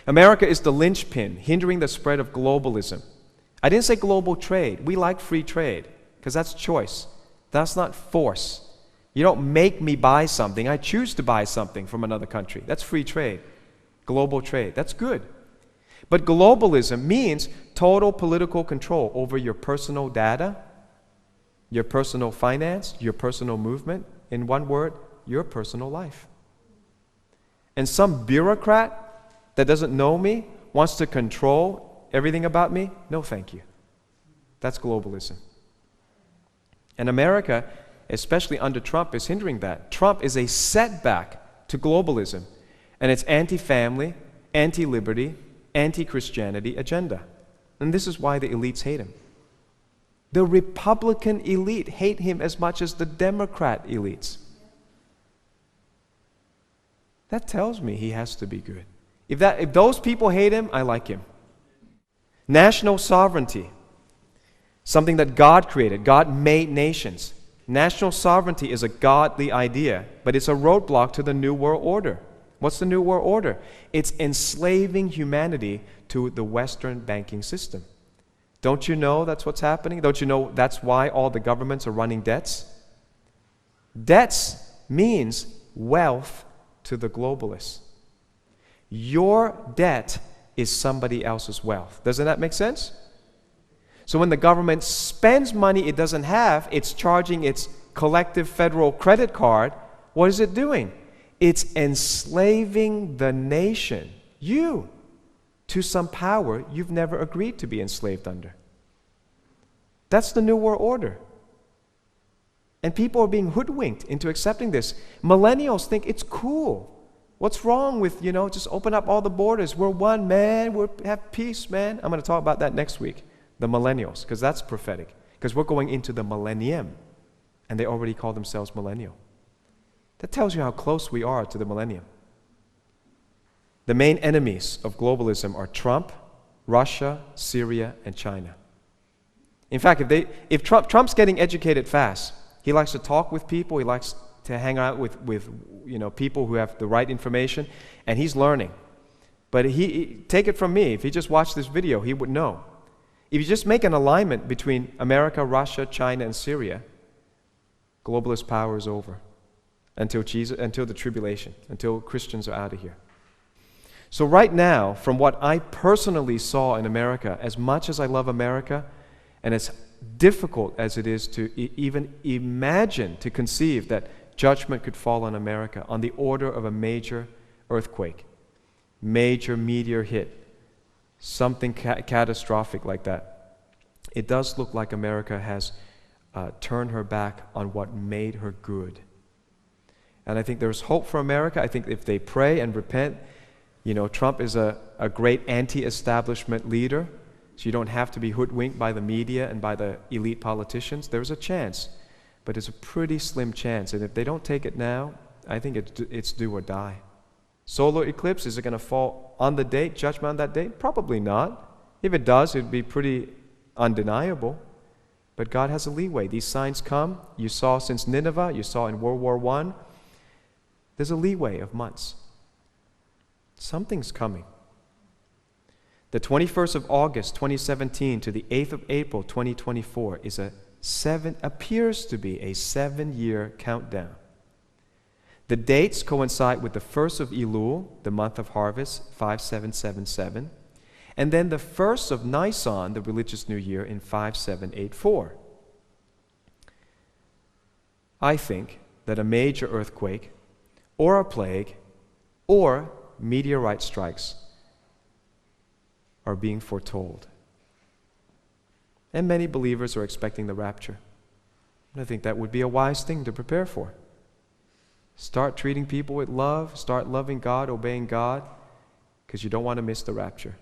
America is the linchpin hindering the spread of globalism. I didn't say global trade. We like free trade because that's choice. That's not force. You don't make me buy something. I choose to buy something from another country. That's free trade. Global trade. That's good. But globalism means total political control over your personal data, your personal finance, your personal movement. In one word, your personal life. And some bureaucrat that doesn't know me wants to control everything about me? No, thank you. That's globalism. And America, especially under Trump, is hindering that. Trump is a setback to globalism and its anti-family, anti-liberty, anti-Christianity agenda. And this is why the elites hate him. The Republican elite hate him as much as the Democrat elites. That tells me he has to be good. If those people hate him, I like him. National sovereignty, something that God created. God made nations. National sovereignty is a godly idea, but it's a roadblock to the New World Order. What's the New World Order? It's enslaving humanity to the Western banking system. Don't you know that's what's happening? Don't you know that's why all the governments are running debts? Debts means wealth to the globalists. Your debt is somebody else's wealth. Doesn't that make sense? So when the government spends money it doesn't have, it's charging its collective federal credit card. What is it doing? It's enslaving the nation, you, to some power you've never agreed to be enslaved under. That's the New World Order. And people are being hoodwinked into accepting this. Millennials think it's cool. What's wrong with, just open up all the borders. We're one, man. We have peace, man. I'm going to talk about that next week. The millennials, because that's prophetic. Because we're going into the millennium. And they already call themselves millennial. That tells you how close we are to the millennium. The main enemies of globalism are Trump, Russia, Syria, and China. In fact, if Trump's getting educated fast, he likes to talk with people, he likes to hang out with people who have the right information, and he's learning. But take it from me, if he just watched this video, he would know. If you just make an alignment between America, Russia, China, and Syria, globalist power is over until the tribulation, until Christians are out of here. So right now, from what I personally saw in America, as much as I love America, and as difficult as it is to even imagine, to conceive that judgment could fall on America on the order of a major earthquake, major meteor hit, something catastrophic like that. It does look like America has turned her back on what made her good. And I think there's hope for America. I think if they pray and repent, Trump is a great anti-establishment leader. So you don't have to be hoodwinked by the media and by the elite politicians. There's a chance, but it's a pretty slim chance. And if they don't take it now, I think it's do or die. Solar eclipse, is it going to fall on the date, judgment on that date? Probably not. If it does, it would be pretty undeniable. But God has a leeway. These signs come. You saw since Nineveh, you saw in World War I. There's a leeway of months. Something's coming. The 21st of August, 2017 to the 8th of April, 2024 appears to be a 7-year countdown. The dates coincide with the 1st of Elul, the month of harvest, 5777, and then the 1st of Nisan, the religious new year, in 5784. I think that a major earthquake, or a plague, or meteorite strikes are being foretold. And many believers are expecting the rapture. And I think that would be a wise thing to prepare for. Start treating people with love. Start loving God, obeying God, because you don't want to miss the rapture.